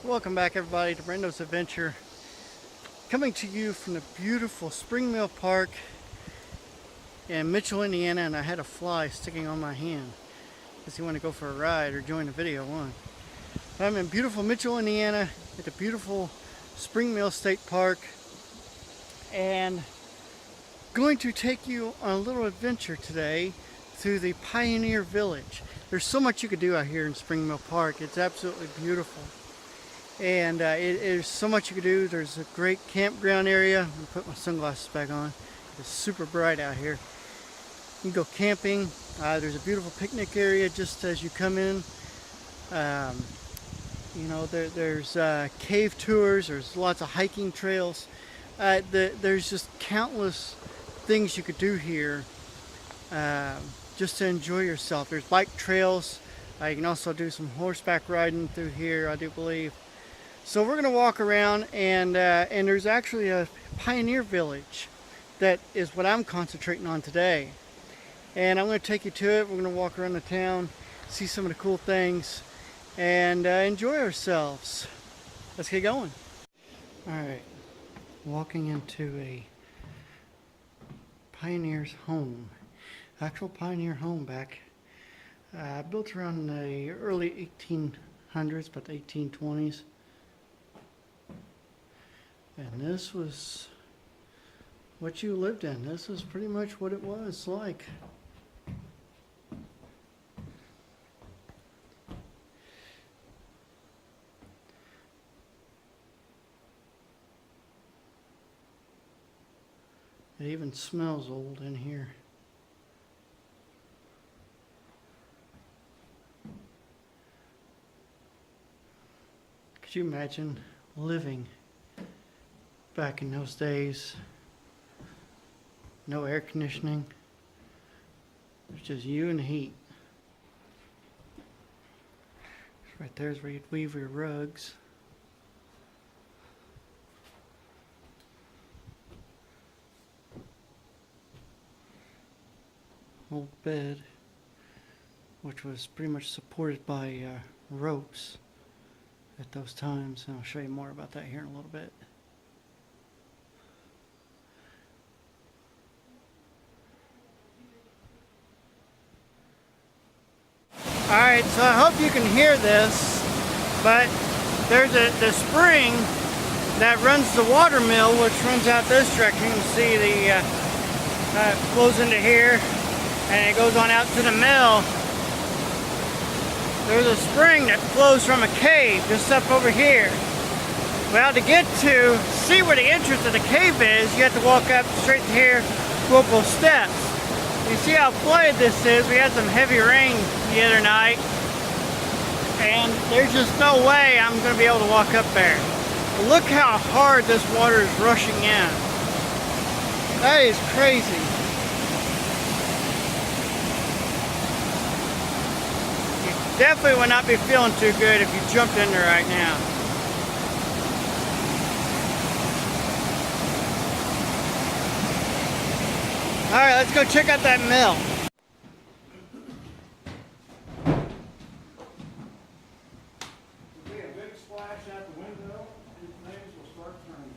Welcome back everybody to Brando's Adventure, coming to you from the beautiful Spring Mill Park in Mitchell, Indiana, and I had a fly sticking on my hand. Does he want to go for a ride or join the video on? I'm in beautiful Mitchell, Indiana at the beautiful Spring Mill State Park and going to take you on a little adventure today through the Pioneer Village. There's so much you could do out here in Spring Mill Park. It's absolutely beautiful. And there's so much you can do. There's a great campground area. I'm gonna put my sunglasses back on. It's super bright out here. You can go camping. There's a beautiful picnic area just as you come in. There's cave tours. There's lots of hiking trails. There's just countless things you could do here just to enjoy yourself. There's bike trails. You can also do some horseback riding through here, I do believe. So we're going to walk around, and there's actually a Pioneer Village that is what I'm concentrating on today. And I'm going to take you to it. We're going to walk around the town, see some of the cool things, and enjoy ourselves. Let's get going. Alright, walking into a pioneer's home. Actual pioneer home back built around the early 1800s, about the 1820s. And this was what you lived in. This is pretty much what it was like. It even smells old in here. Could you imagine living back in those days? No air conditioning. It's just you and the heat. Right there's where you'd weave your rugs. Old bed, which was pretty much supported by ropes at those times, and I'll show you more about that here in a little bit. Alright, so I hope you can hear this, but there's the spring that runs the water mill, which runs out this direction. You can see the flows into here, and it goes on out to the mill. There's a spring that flows from a cave just up over here. Well, to get to see where the entrance of the cave is, you have to walk up straight to here, go up those steps. You see how flooded this is. We had some heavy rain the other night, and there's just no way I'm going to be able to walk up there. But look how hard this water is rushing in. That is crazy. You definitely would not be feeling too good if you jumped in there right now. Alright, let's go check out that mill. There'll be a big splash out the window, and things will start turning.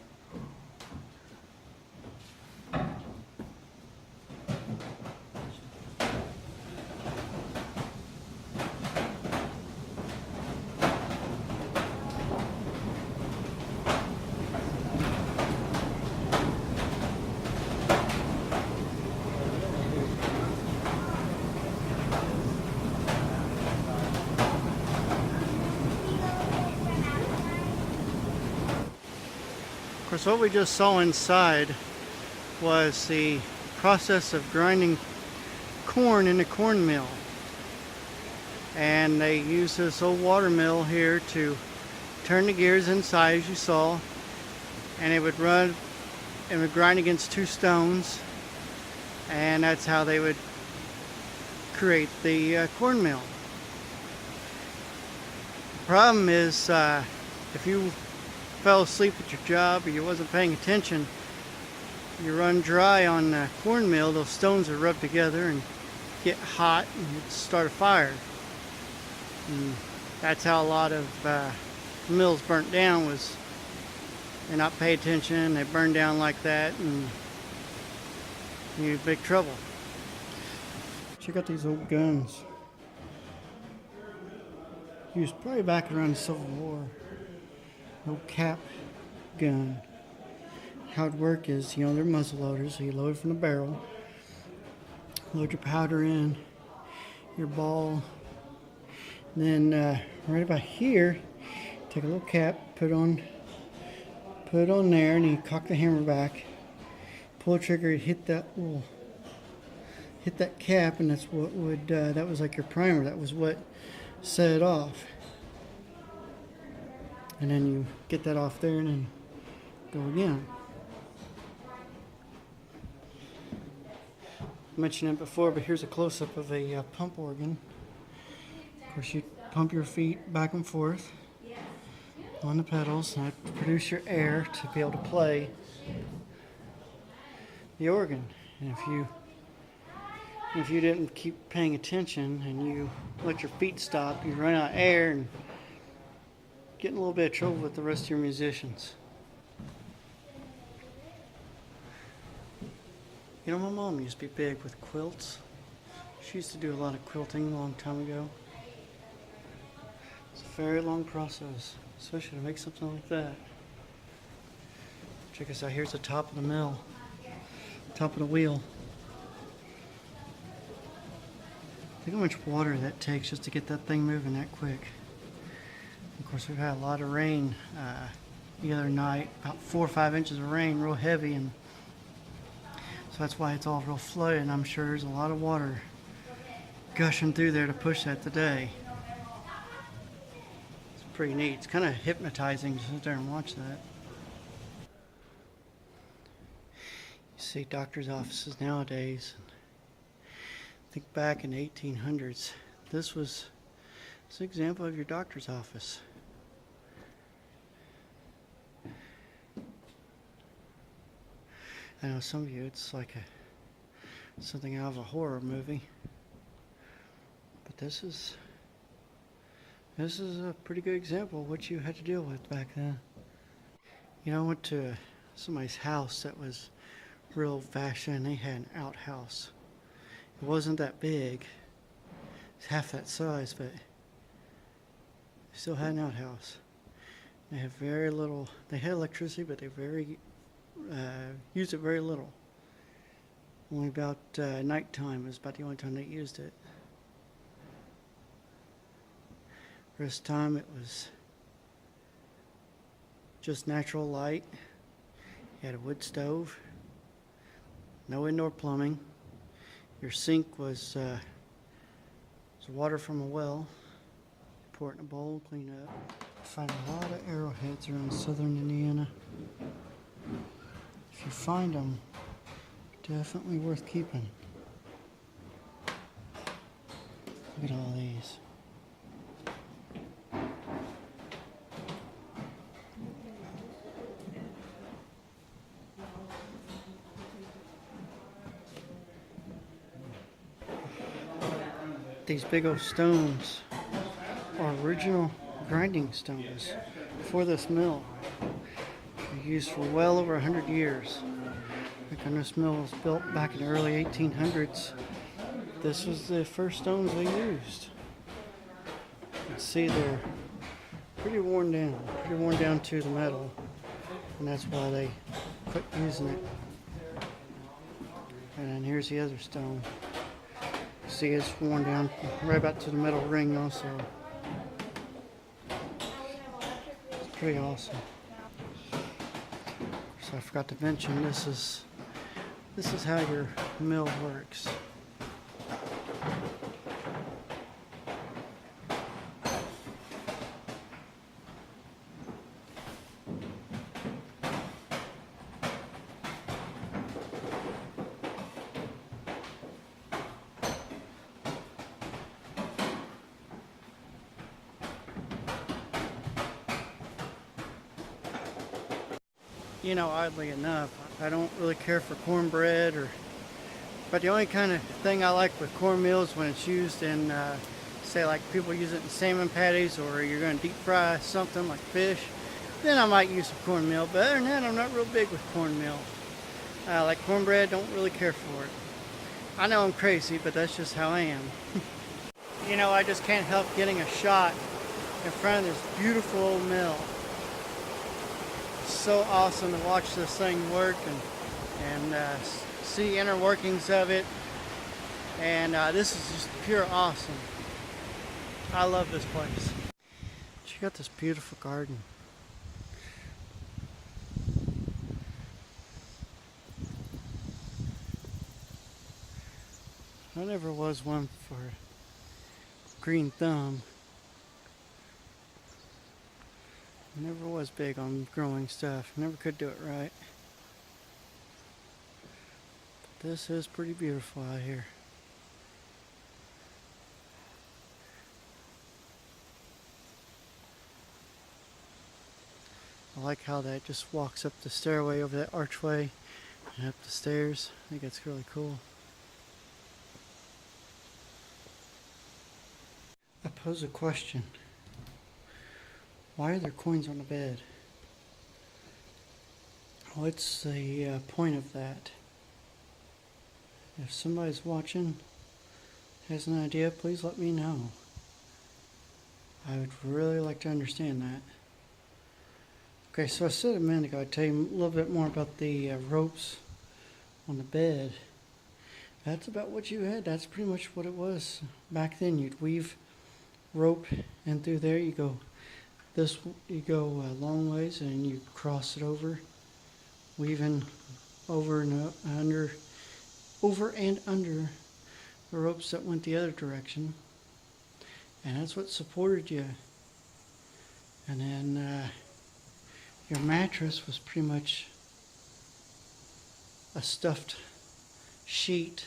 Of course, what we just saw inside was the process of grinding corn in the corn mill. And they use this old water mill here to turn the gears inside, as you saw. And it would run, it would grind against two stones. And that's how they would create the corn mill. The problem is, if you fell asleep at your job or you wasn't paying attention, you run dry on the corn mill, those stones are rubbed together and get hot and start a fire. And that's how a lot of mills burnt down was they not pay attention, they burn down like that, and you're in big trouble. Check out these old guns. Used probably back around the Civil War. Old cap gun. How it work is, they're muzzle loaders, so you load from the barrel, load your powder in, your ball, and then right about here, take a little cap, put it on there, and you cock the hammer back, pull the trigger, hit that cap, and that's what would that was like your primer. That was what set it off. And then you get that off there and then go again. I mentioned it before, but here's a close-up of a pump organ. Of course, you pump your feet back and forth on the pedals and produce your air to be able to play the organ. And if you didn't keep paying attention and you let your feet stop, you run out of air and get in a little bit of trouble with the rest of your musicians. My mom used to be big with quilts. She used to do a lot of quilting a long time ago. It's a very long process, especially to make something like that. Check us out, here's the top of the mill, top of the wheel. Think how much water that takes just to get that thing moving that quick. Of course, we've had a lot of rain the other night, about 4 or 5 inches of rain, real heavy, and so that's why it's all real flooded, and I'm sure there's a lot of water gushing through there to push that today. It's pretty neat. It's kind of hypnotizing to sit there and watch that. You see doctors' offices nowadays. Think back in the 1800s. This was an example of your doctor's office. I know some of you, it's like something out of a horror movie. But this is a pretty good example of what you had to deal with back then. I went to somebody's house that was real old-fashioned. They had an outhouse. It wasn't that big. It's half that size, but they still had an outhouse. They had very little. They had electricity, but they used it very little. Only about nighttime was about the only time they used it. Rest of the time it was just natural light. You had a wood stove, no indoor plumbing. Your sink was water from a well. Pour it in a bowl, clean it up. I find a lot of arrowheads around southern Indiana. If you find them, definitely worth keeping. Look at all these. These big old stones are original grinding stones for this mill. They're used for well over 100 years. When this mill was built back in the early 1800s, this was the first stones they used. You can see they're pretty worn down to the metal, and that's why they quit using it. And then here's the other stone. See, it's worn down right about to the metal ring also. It's pretty awesome. So I forgot to mention, this is how your mill works. Oddly enough, I don't really care for cornbread, but the only kind of thing I like with cornmeal is when it's used in say like people use it in salmon patties, or you're going to deep fry something like fish, then I might use some cornmeal. But other than that, I'm not real big with cornmeal. Like cornbread, don't really care for it. I know I'm crazy, but that's just how I am. You know, I just can't help getting a shot in front of this beautiful old mill. It's so awesome to watch this thing work and see inner workings of it. And this is just pure awesome. I love this place. Check out this beautiful garden. I never was one for green thumb. I never was big on growing stuff. Never could do it right. But this is pretty beautiful out here. I like how that just walks up the stairway over that archway and up the stairs. I think that's really cool. I pose a question. Why are there coins on the bed? What's the point of that? If somebody's watching, has an idea, please let me know. I would really like to understand that. Okay, so I said a minute ago I'd tell you a little bit more about the ropes on the bed. That's about what you had. That's pretty much what it was back then. You'd weave rope in through there. You go a long ways and you cross it over, weaving over and under the ropes that went the other direction, and that's what supported you. And then your mattress was pretty much a stuffed sheet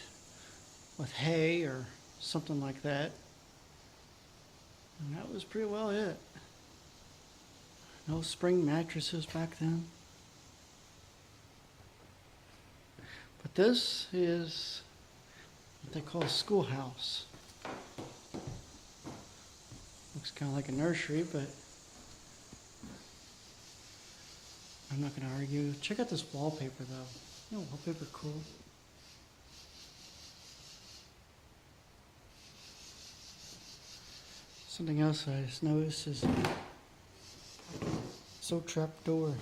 with hay or something like that, and that was pretty well it. No spring mattresses back then. But this is what they call a schoolhouse. Looks kind of like a nursery, but I'm not going to argue. Check out this wallpaper though. You know, wallpaper cool. Something else I just noticed is trap door.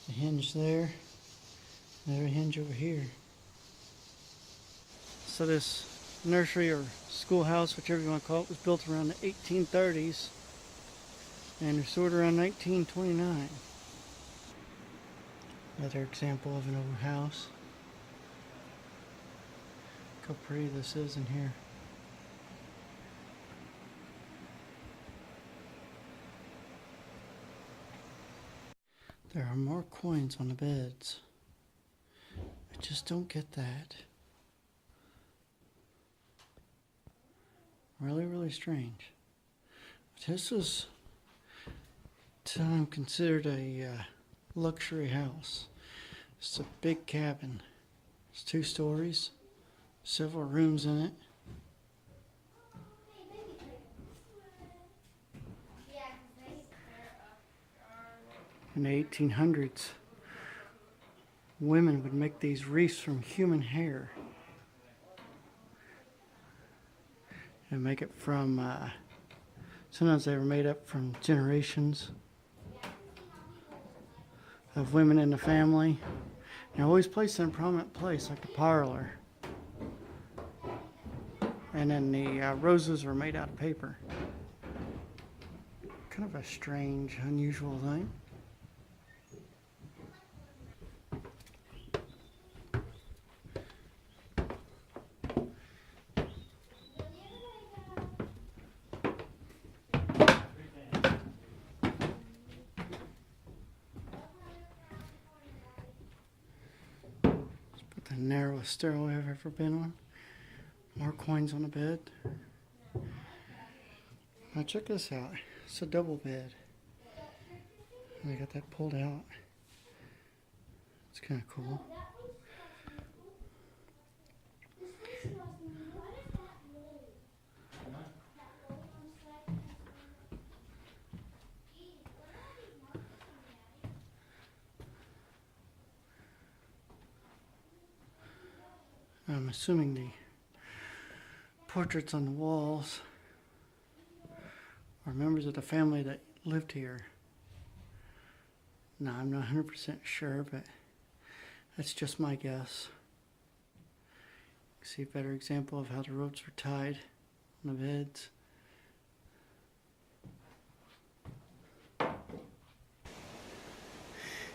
The hinge there, another hinge over here. So this nursery or schoolhouse, whichever you want to call it, was built around the 1830s and restored around 1929. Another example of an old house. Look how pretty this is in here. There are more coins on the beds. I just don't get that. Really, really strange. But this is considered a luxury house. It's a big cabin. It's 2 stories, several rooms in it. In the 1800s, women would make these wreaths from human hair. And make it from, sometimes they were made up from generations of women in the family. And always placed in a prominent place, like the parlor. And then the roses were made out of paper. Kind of a strange, unusual thing. The narrowest stairway I've ever been on. More coins on the bed. Now check this out. It's a double bed. They got that pulled out. It's kind of cool. I'm assuming the portraits on the walls are members of the family that lived here. No, I'm not 100% sure, but that's just my guess. See a better example of how the ropes were tied on the beds.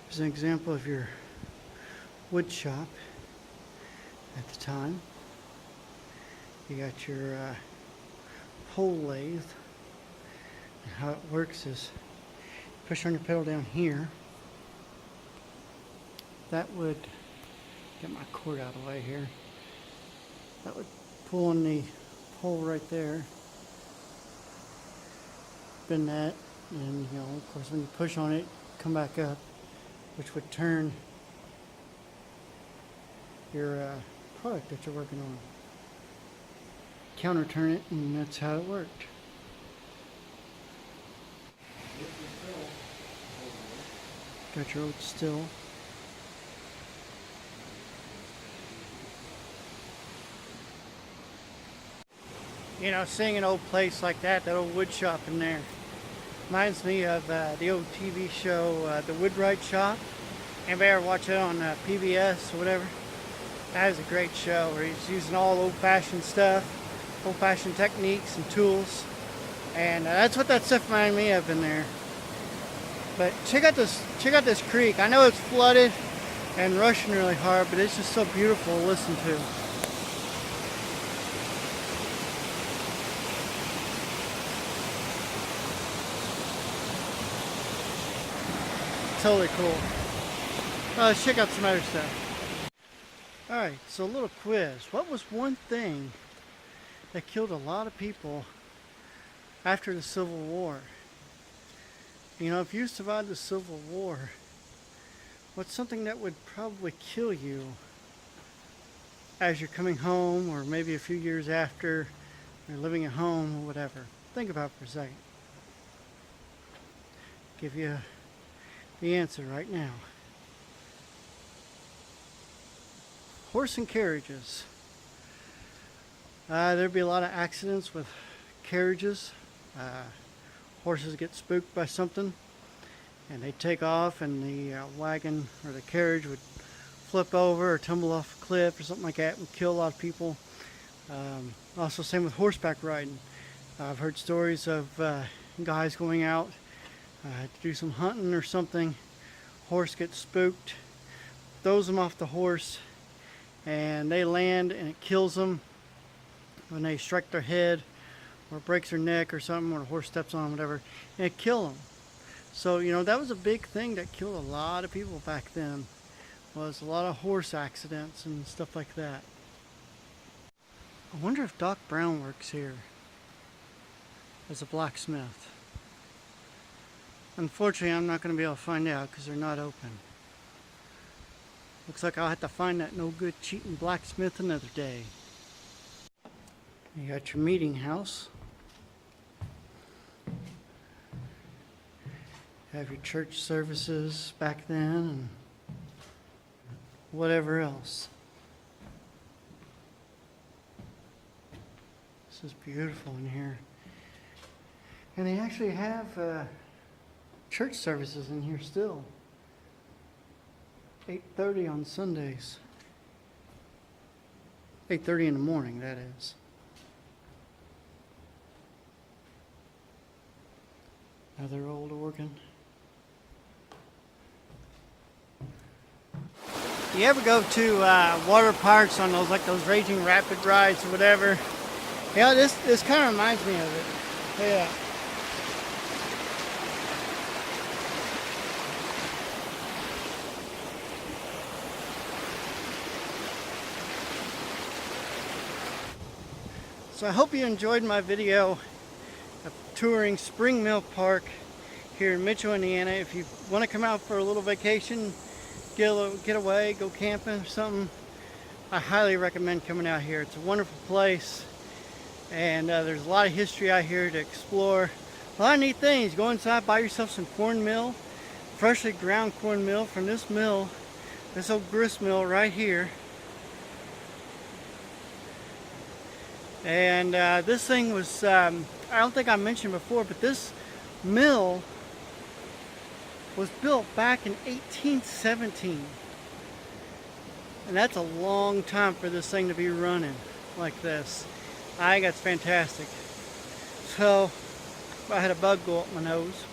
Here's an example of your wood shop at the time. You got your pole lathe. And how it works is push on your pedal down here. That would get my cord out of the way here. That would pull on the pole right there. Bend that, and you know, of course, when you push on it, come back up, which would turn your product that you're working on. Counter turn it, and that's how it worked. Got your old still. You know, seeing an old place like that old wood shop in there, reminds me of the old TV show, The Woodwright Shop. Anybody ever watch it on PBS or whatever? That is a great show where he's using all old-fashioned stuff, old-fashioned techniques and tools. And that's what that stuff reminded me of in there. But check out this creek. I know it's flooded and rushing really hard, but it's just so beautiful to listen to. Totally cool. Let's check out some other stuff. Alright, so a little quiz. What was one thing that killed a lot of people after the Civil War? You know, if you survived the Civil War, what's something that would probably kill you as you're coming home, or maybe a few years after you're living at home or whatever? Think about it for a second. Give you the answer right now. Horse and carriages. There'd be a lot of accidents with carriages. Horses get spooked by something and they take off, and the wagon or the carriage would flip over or tumble off a cliff or something like that and kill a lot of people. Also same with horseback riding. I've heard stories of guys going out to do some hunting or something. Horse gets spooked, throws them off the horse, and they land and it kills them when they strike their head or breaks their neck or something, or the horse steps on them, whatever, and it kills them. So, you know, that was a big thing that killed a lot of people back then, was a lot of horse accidents and stuff like that. I wonder if Doc Brown works here as a blacksmith. Unfortunately, I'm not going to be able to find out because they're not open. Looks like I'll have to find that no good cheating blacksmith another day. You got your meeting house. Have your church services back then and whatever else. This is beautiful in here. And they actually have church services in here still. 8:30 on Sundays. 8:30 in the morning, that is. Another old organ. You ever go to water parks on those raging rapid rides or whatever? Yeah, this kind of reminds me of it. Yeah. So I hope you enjoyed my video of touring Spring Mill Park here in Mitchell, Indiana. If you want to come out for a little vacation, get away, go camping or something, I highly recommend coming out here. It's a wonderful place, and there's a lot of history out here to explore. A lot of neat things. Go inside, buy yourself some cornmeal, freshly ground cornmeal from this mill, this old grist mill right here. And this thing was, I don't think I mentioned before, but this mill was built back in 1817. And that's a long time for this thing to be running like this. I think that's fantastic. So, I had a bug go up my nose.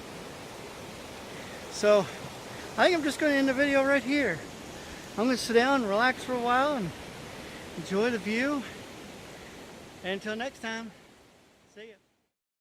So, I think I'm just going to end the video right here. I'm going to sit down and relax for a while and enjoy the view. And until next time, see ya.